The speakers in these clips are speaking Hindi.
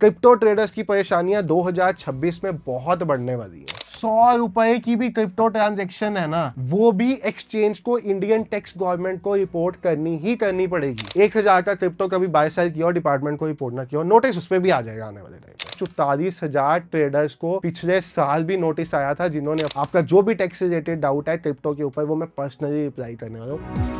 क्रिप्टो ट्रेडर्स की परेशानियां 2026 में बहुत बढ़ने वाली है। 100 रुपए की भी क्रिप्टो ट्रांजैक्शन है ना, वो भी एक्सचेंज को इंडियन टैक्स गवर्नमेंट को रिपोर्ट करनी ही करनी पड़ेगी। 1000 का क्रिप्टो कभी बाय सेल किया और डिपार्टमेंट को रिपोर्ट ना किया, नोटिस उस पर भी आ जाएगा आने वाले टाइम में। 44,000 ट्रेडर्स को पिछले साल भी नोटिस आया था, जिन्होंने आपका जो भी टैक्स रिलेटेड डाउट है क्रिप्टो के ऊपर, वो मैं पर्सनली रिप्लाई करने वाला हूँ।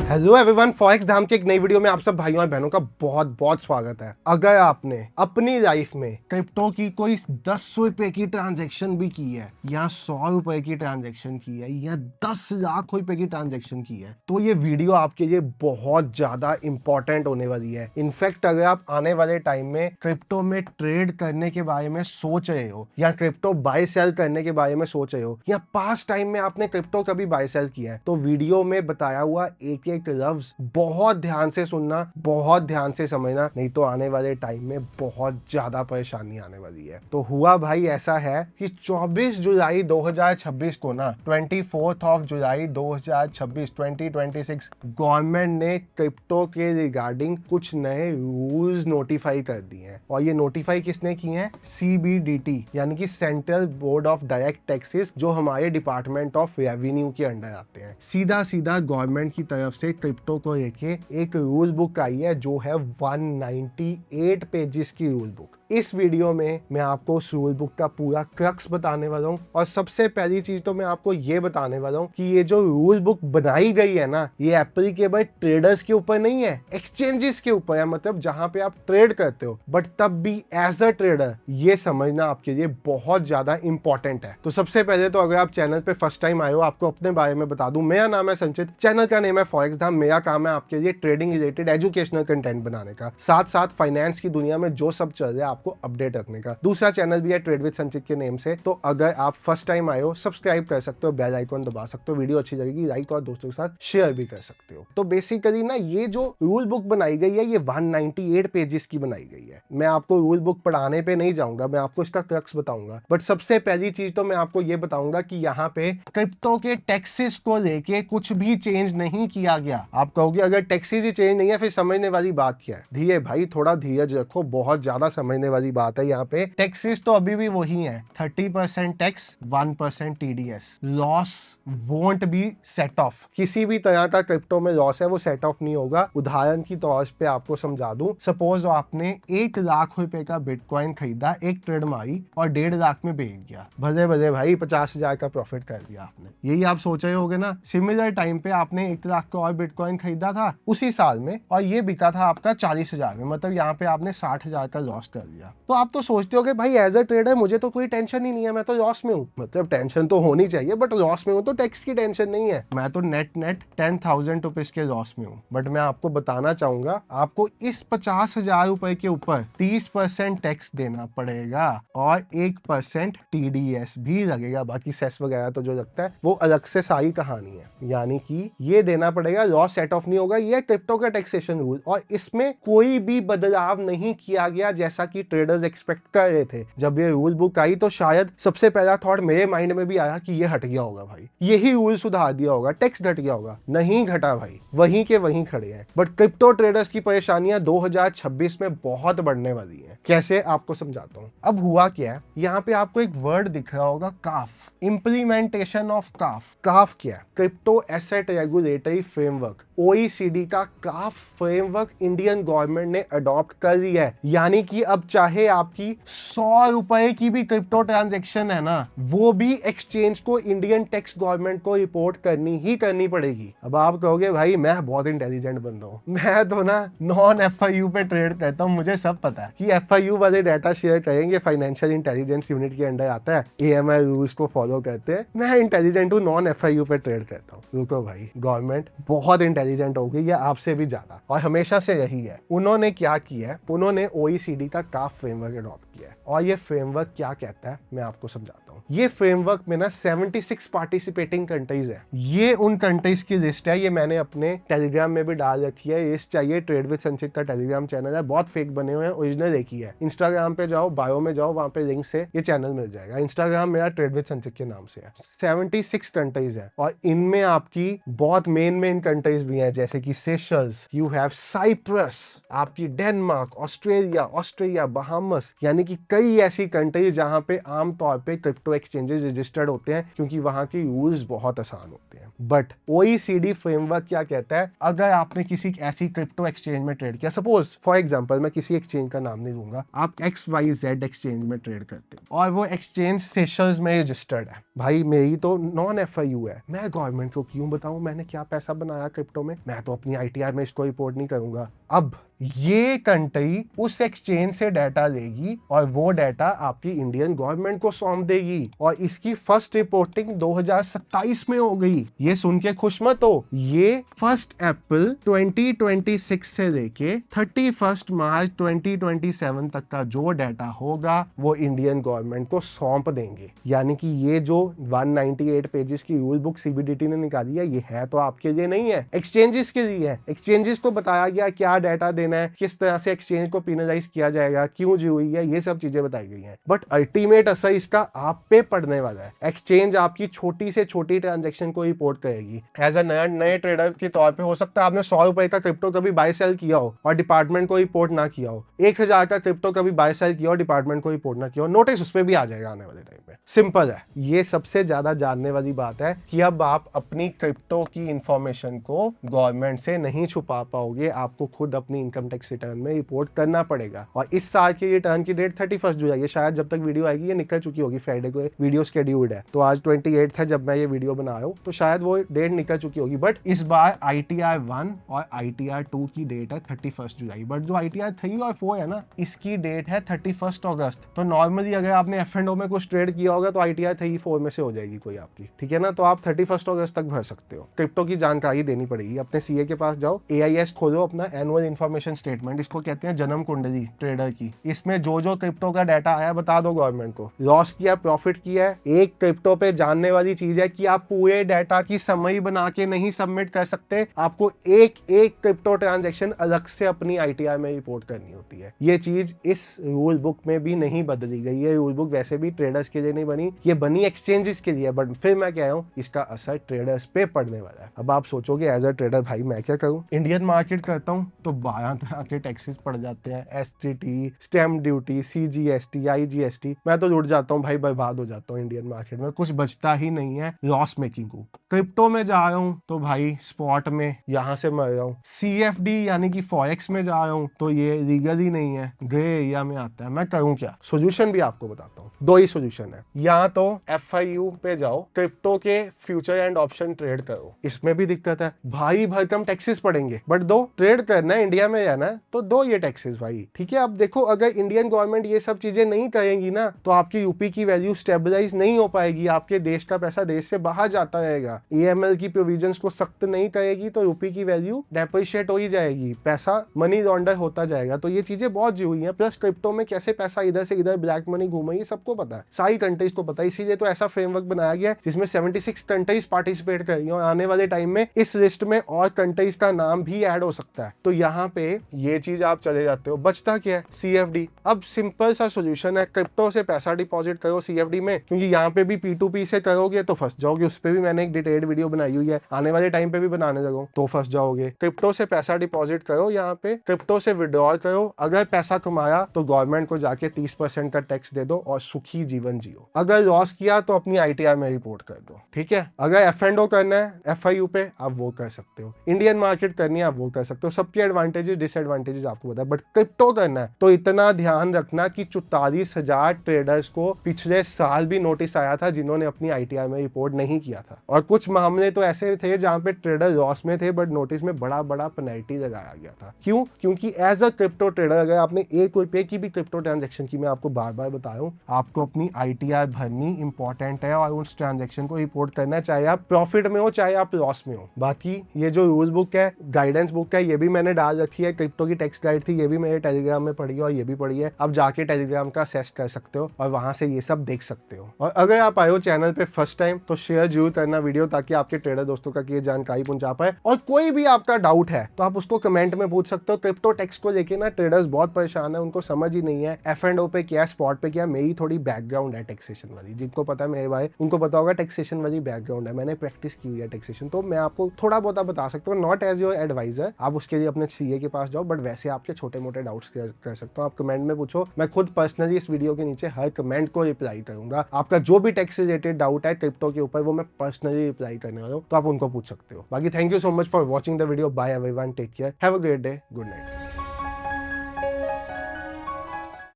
हेलो एवरीवन, फॉरेक्स धाम के एक नई वीडियो में आप सब भाइयों और बहनों का बहुत बहुत स्वागत है। अगर आपने अपनी लाइफ में क्रिप्टो की कोई 10 रुपए की ट्रांजैक्शन भी की है, या 100 रुपए की ट्रांजैक्शन की है, या 10 लाख रुपए की ट्रांजैक्शन की है, तो ये वीडियो आपके लिए बहुत ज्यादा इंपॉर्टेंट होने वाली है। इनफैक्ट अगर आप आने वाले टाइम में क्रिप्टो में ट्रेड करने के बारे में सोच रहे हो, या क्रिप्टो बाय सेल करने के बारे में सोच रहे हो, या पास्ट टाइम में आपने क्रिप्टो कभी बाय सेल किया है, तो वीडियो में बताया हुआ एक लफ्ज बहुत ध्यान से सुनना, बहुत ध्यान से समझना, नहीं तो आने वाले टाइम में बहुत ज्यादा परेशानी आने वाली है। तो हुआ भाई ऐसा है कि 24 जुलाई 2026 को ना, 24 जुलाई 2026 2026 गवर्नमेंट ने क्रिप्टो के रिगार्डिंग कुछ नए रूल्स नोटिफाई कर दिए हैं। और ये नोटिफाई किसने किए हैं? CBDT यानी कि central board of direct taxes, जो हमारे डिपार्टमेंट ऑफ रेवेन्यू के अंडर आते हैं। सीधा सीधा गवर्नमेंट की तरफ से क्रिप्टो को लेके एक रूल बुक आई है, जो है 198 पेजेस की रूल बुक। इस वीडियो में मैं आपको उस रूल बुक का पूरा क्रक्स बताने वाला हूँ। और सबसे पहली चीज तो मैं आपको ये बताने वाला हूँ कि ये जो रूल बुक बनाई गई है ना, ये एप्लीकेबल ट्रेडर्स के ऊपर नहीं है, एक्सचेंजेस के ऊपर है। मतलब जहां पे आप ट्रेड करते हो, बट तब भी एज अ ट्रेडर ये समझना आपके लिए बहुत ज्यादा इंपॉर्टेंट है। तो सबसे पहले तो अगर आप चैनल पे फर्स्ट टाइम आए हो, आपको अपने बारे में बता दूं। मेरा नाम है संचित, चैनल का नेम है फॉरेक्स धाम। मेरा काम है आपके लिए ट्रेडिंग रिलेटेड एजुकेशनल कंटेंट बनाने का, साथ साथ फाइनेंस की दुनिया में जो सब चल रहा है आपको अपडेट रखने का। दूसरा चैनल भी है ट्रेड विद संचित के नेम से। तो अगर आप फर्स्ट टाइम आए हो, सब्सक्राइब कर सकते हो, बेल आइकन दबा सकते हो, वीडियो अच्छी लगेगी लाइक और दोस्तों के साथ शेयर भी कर सकते हो। तो बेसिकली ना, ये जो रूल बुक बनाई गई है, ये 198 पेजेस की बनाई गई है। मैं आपको रूल बुक पढ़ाने पे नहीं जाऊंगा, मैं आपको इसका क्रक्स बताऊंगा। बट सबसे पहली चीज तो मैं आपको ये बताऊंगा कि यहाँ पे क्रिप्टो के टैक्सेस को लेके कुछ भी चेंज नहीं किया गया। आप कहोगे अगर टैक्सेस ही चेंज नहीं है, फिर समझने वाली बात क्या है? धीरे भाई, थोड़ा धीरज रखो, बहुत ज्यादा समझने वाली बात है। यहाँ पे टैक्सेस तो अभी भी वही है, 30% tax, 1% TDS। Loss won't be set of. किसी भी तरह का क्रिप्टो में लॉस है वो सेट ऑफ नहीं होगा। उदाहरण की तौर पे आपको समझा दूं, सपोज आपने 1 लाख रुपए का बिटकॉइन खरीदा, एक ट्रेड मारी और 1.5 लाख में बेच गया। भले भले भाई 50,000 का प्रॉफिट कर दिया आपने। यही आप सोच रहे होगे ना। सिमिलर टाइम पे आपने 1 लाख का और बिटकॉइन खरीदा था उसी साल में, और ये बिका था आपका 40,000 में। मतलब यहाँ पे आपने 60,000 का लॉस कर दिया। तो आप तो सोचते हो कि भाई एज अ ट्रेडर मुझे तो कोई टेंशन ही नहीं है, मैं तो लॉस में हूँ। मतलब टेंशन तो होनी चाहिए, बट लॉस में हूँ तो टैक्स की टेंशन नहीं है। मैं तो नेट 10,000 रुपीज के लॉस में हूँ। बट मैं आपको बताना चाहूंगा, आपको इस 50,000 रुपए के ऊपर 30% टैक्स देना पड़ेगा और 1% TDS भी लगेगा। बाकी सेस वगैरह तो जो लगता है वो अलग से सारी कहानी है। यानी कि ये देना पड़ेगा, लॉस सेट ऑफ नहीं होगा। ये क्रिप्टो का टैक्सेशन रूल, और इसमें कोई भी बदलाव नहीं किया गया जैसा कि ट्रेडर्स एक्सपेक्ट कर रहे थे। जब ये रूल बुक आई तो शायद सबसे पहला थॉट मेरे माइंड में भी आया कि ये हट गया होगा भाई, यही रूल सुधार दिया होगा, टैक्स घट गया होगा। नहीं घटा भाई, वहीं के वहीं खड़े हैं। बट क्रिप्टो ट्रेडर्स की परेशानियां 2026 में बहुत बढ़ने वाली हैं। कैसे, आपको समझाता हूं। अब हुआ क्या है, यहाँ पे आपको एक वर्ड दिख रहा होगा, काफ। इंप्लीमेंटेशन ऑफ काफ। काफ क्या है? Crypto asset regulatory framework. OECD का काफ फ्रेमवर्क इंडियन गवर्नमेंट ने अडॉप्ट कर लिया है। यानी कि अब चाहे आपकी 100 रुपए की भी क्रिप्टो ट्रांजैक्शन है ना, वो भी एक्सचेंज को इंडियन टैक्स गवर्नमेंट को रिपोर्ट करनी ही करनी पड़ेगी। अब आप कहोगे भाई मैं बहुत इंटेलिजेंट बंदा हूँ, मैं तो ना नॉन FIU पे ट्रेड करता हूँ, मुझे सब पता है कि FIU वाले डाटा शेयर करेंगे, फाइनेंशियल इंटेलिजेंस यूनिट के अंडर आता है, AML रूल्स को फॉलो करते हैं। मैं इंटेलिजेंट हूँ, नॉन FIU पे ट्रेड करता हूँ। रुको भाई, गवर्नमेंट बहुत इंटेलिजेंट हो गई है, आपसे भी ज्यादा, और हमेशा से यही है। उन्होंने क्या किया है, उन्होंने OECD का काफ फ्रेमवर्क अडॉप्ट किया है। और ये फ्रेमवर्क क्या कहता है मैं आपको समझाता हूँ। ये फ्रेमवर्क में ना 76 पार्टिसिपेटिंग कंट्रीज है। ये उन कंट्रीज की लिस्ट है, ये मैंने अपने टेलीग्राम में भी डाल रखी है। लिस्ट चाहिए, ट्रेड विद संचित का टेलीग्राम चैनल है, बहुत फेक बने हुए हैं, ओरिजिनल एक ही है। इंस्टाग्राम पे जाओ, बायो में जाओ, वहां पे लिंक से ये चैनल मिल जाएगा। इंस्टाग्राम मेरा ट्रेड विद संचित के नाम से है। 76 कंट्रीज है और इनमें आपकी बहुत मेन कंट्रीज भी हैं, जैसे कि सेशल्स, यू हैव साइप्रस, आपकी डेनमार्क, ऑस्ट्रेलिया, बहामस, यानी कि कई ऐसी कंट्रीज जहां पे आमतौर पे क्रिप्टो एक्सचेंजेस रजिस्टर्ड होते हैं क्योंकि वहां के रूल्स बहुत आसान होते हैं। बट OECD फ्रेमवर्क क्या कहता है, अगर आपने किसी ऐसी क्रिप्टो एक्सचेंज में ट्रेड किया, सपोज फॉर एग्जांपल मैं किसी एक्सचेंज का नाम नहीं दूंगा, आप XYZ एक्सचेंज में ट्रेड करते हैं और वो एक्सचेंज सेशल्स में रजिस्टर्ड है, भाई मेरी तो नॉन FIU है, मैं गवर्नमेंट को क्यों बताऊं मैंने क्या पैसा बनाया क्रिप्टो में, मैं तो अपनी ITR में इसको रिपोर्ट नहीं करूंगा। अब ये कंट्री उस एक्सचेंज से डाटा लेगी और वो डाटा आपकी इंडियन गवर्नमेंट को सौंप देगी और इसकी फर्स्ट रिपोर्टिंग 2027 में हो गई। ये सुन के खुश मत हो, ये 1 अप्रैल 2026 से लेके 31 मार्च 2027 तक का जो डाटा होगा वो इंडियन गवर्नमेंट को सौंप देंगे। यानी कि ये जो 198 पेजेस की रूल बुक CBDT ने निकाली है, ये है तो आपके लिए नहीं है, एक्सचेंजेस के लिए है। एक्सचेंजेस को बताया गया क्या डाटा देना है, किस तरह से एक्सचेंज को पेनलाइज किया जाएगा, क्यों जरूरी है, ये सब चीजें बताई गई हैं। बट अल्टीमेट असर इसका आप पे पड़ने वाला है। एक्सचेंज आपकी छोटी से छोटी ट्रांजैक्शन को रिपोर्ट करेगी। एज अ नए ट्रेडर के तौर पे हो सकता है आपने 100 रुपए का क्रिप्टो कभी बाय सेल किया हो और डिपार्टमेंट को रिपोर्ट ना किया हो, 1000 का क्रिप्टो कभी बाय सेल किया हो, डिपार्टमेंट को रिपोर्ट ना किया हो, नोटिस उस पर भी आ जाएगा आने वाले टाइम पे। सिंपल है। ये सबसे ज्यादा जानने वाली बात है कि अब आप अपनी क्रिप्टो की इंफॉर्मेशन को गवर्नमेंट से नहीं छुपा पाओगे, आपको खुद अपनी इनकम टैक्स रिटर्न में रिपोर्ट करना पड़ेगा। और इस साल के रिटर्न की डेट 31 जुलाई है, शायद जब तक वीडियो आएगी ये निकल चुकी होगी, फ्राइडे को वीडियो शेड्यूल्ड है, तो आज 28 है जब मैं ये वीडियो बना रहा हूँ, तो शायद वो डेट निकल चुकी होगी। बट इस बार ITR 1 और ITR 2 की डेट है 31 जुलाई, बट जो ITR 3 और 4 है ना, इसकी डेट है 31 अगस्त। तो नॉर्मली अगर आपने F&O में कुछ ट्रेड किया होगा तो ITR 3-4 में से हो जाएगी कोई आपकी, ठीक है ना, तो आप 31 अगस्त तक भर सकते हो। क्रिप्टो की जानकारी देनी पड़ेगी, अपने CA के पास जाओ, AIS खोलो, अपना एनुअल इन्फॉर्मेशन स्टेटमेंट, इसको कहते हैं जन्म कुंडली ट्रेडर की, इसमें जो जो क्रिप्टो का डाटा आया बता दो गवर्नमेंट को, लॉस किया प्रॉफिट किया है। एक क्रिप्टो पे जानने वाली चीज है कि आप पूरे डाटा की समरी बना के नहीं सबमिट कर सकते, आपको एक एक क्रिप्टो ट्रांजैक्शन अलग से अपनी ITR में रिपोर्ट करनी होती है। ये चीज इस रूल बुक में भी नहीं बदली गई है। रूल बुक वैसे भी ट्रेडर्स के लिए नहीं बनी, ये बनी एक्सचेंजेस के लिए, बट फिर मैं कह रहा हूँ इसका असर ट्रेडर्स पे पड़ने वाला है। अब आप सोचोगे एज अ ट्रेडर भाई मैं क्या करूँ, इंडियन मार्केट करता हूँ तो 12 तरह के टैक्सेस पड़ जाते हैं, STT, stamp duty, CGST, IGST, मैं तो जुड़ जाता हूँ भाई, बर्बाद हो जाता हूँ इंडियन मार्केट में, कुछ बचता ही नहीं है लॉस मेकिंग को। क्रिप्टो में जा रहा हूँ तो भाई स्पॉट में यहाँ से मर रहा हूँ, CFD यानी कि फॉरेक्स में जा रहा हूँ तो ये लीगल ही नहीं है, ग्रे एरिया में आता है। मैं करूँ क्या? सोल्यूशन भी आपको बताता हूँ, 2 ही सोल्यूशन है। या तो FIU पे जाओ, क्रिप्टो के फ्यूचर एंड ऑप्शन ट्रेड करो, इसमें भी दिक्कत है, भाई भरकम टैक्सेस पड़ेंगे, बट दो ट्रेड करना है, इंडिया में रहना है तो दो ये टैक्सेस भाई, ठीक है। अब देखो अगर इंडियन गवर्नमेंट ये सब चीजें नहीं करेंगी ना तो आपकी यूपी की वैल्यू स्टेबलाइज नहीं हो पाएगी, आपके देश का पैसा देश से बाहर जाता रहेगा। EML की प्रोविजंस को सख्त नहीं करेगी तो यूपी की वैल्यू डेप्रिशिएट हो ही जाएगी, पैसा मनी लॉन्डर होता जाएगा। तो ये चीजें बहुत जरूरी है। प्लस क्रिप्टो में कैसे पैसा इधर से इधर ब्लैक मनी घूमेगी सबको पता है, सारी कंट्रीज को पता है, इसीलिए तो ऐसा फ्रेमवर्क बनाया गया है जिसमें 76 कंट्रीज पार्टिसिपेट कर रही है और आने वाले टाइम में इस लिस्ट में और कंट्रीज का नाम भी ऐड हो सकता है। तो यहाँ पे ये चीज आप चले जाते हो। बचता क्या है? CFD। अब सिंपल सा सोल्यूशन है, क्रिप्टो से पैसा डिपॉजिट करो CFD में, क्योंकि यहाँ पे भी P2P से करोगे तो फंस जाओगे, उस पर भी मैंने एक डिटेल्ड वीडियो बनाई हुई है, आने वाले टाइम पे भी बनाने लगूं तो फंस जाओगे। क्रिप्टो से पैसा डिपॉजिट करो, यहाँ पे क्रिप्टो से विड्रॉल करो, अगर पैसा कमाया तो गवर्नमेंट को जाके 30% का टैक्स दे दो और सुखी जीवन जियो। अगर लॉस किया तो अपनी ITR में रिपोर्ट कर दो, ठीक है। अगर F&O करना है FIU पे आप वो कर सकते हो, इंडियन मार्केट करनी है आप वो कर सकते हो, सबके एडवांटेजेस डिसएडवांटेजेस आपको पता है। बट क्रिप्टो करना है तो इतना ध्यान रखना कि 44,000 ट्रेडर्स को पिछले साल भी नोटिस आया था जिन्होंने अपनी ITR में रिपोर्ट नहीं किया था, और कुछ मामले तो ऐसे थे जहां पे ट्रेडर लॉस में थे बट नोटिस में बड़ा बड़ा पेनल्टी लगाया गया था। क्यों? क्योंकि एज अ क्रिप्टो ट्रेडर अगर आपने 1 रुपए की भी क्रिप्टो ट्रांजेक्शन की, मैं आपको बार बार बता रहा हूँ, आपको अपनी ITR भरनी इंपॉर्टेंट है और उस ट्रांजेक्शन को रिपोर्ट करना, चाहे आप प्रॉफिट में हो चाहे आप लॉस में हो। बाकी ये जो रूल बुक है, गाइडेंस बुक है, ये भी मैंने डाल रखी है है, क्रिप्टो की टेक्स्ट गाइड थी, ये भी मेरे टेलीग्राम में पढ़ी है और ये भी पढ़ी है। आप जाके टेलीग्राम का असेस कर सकते हो और वहां से ये सब देख सकते हो। और अगर आप आए हो चैनल पे फर्स्ट टाइम तो शेयर जरूर करना वीडियो, ताकि आपके ट्रेडर दोस्तों तक ये जानकारी पहुंचा पाए। और कोई भी आपका डाउट है तो आप उसको कमेंट में पूछ सकते हो। क्रिप्टो टेक्स्ट को लेके ना ट्रेडर्स बहुत परेशान है, उनको समझ ही नहीं है F&O पे क्या, स्पॉट पे क्या। मेरी थोड़ी बैकग्राउंड है टैक्सेशन वाली, जिनको पता है मेरे भाई उनको पता होगा टैक्सेशन वाली बैकग्राउंड है, मैंने प्रैक्टिस की हुई है टैक्सेशन, तो मैं आपको थोड़ा बहुत बता सकता हूँ। नॉट एज योर एडवाइजर, आप उसके लिए अपने सीए के पास जाओ, बट वैसे आपके छोटे मोटे डाउट्स कर सकता हूँ। आप कमेंट में पूछो, मैं खुद पर्सनली इस वीडियो के नीचे हर कमेंट को रिप्लाई करूंगा। आपका जो भी टैक्स रिलेटेड डाउट है क्रिप्टो के ऊपर, वो मैं पर्सनली रिप्लाई करने वाला हूँ, तो आप उनको पूछ सकते हो। बाकी thank you so much for watching the video. Bye everyone, take care, have a great day, good night.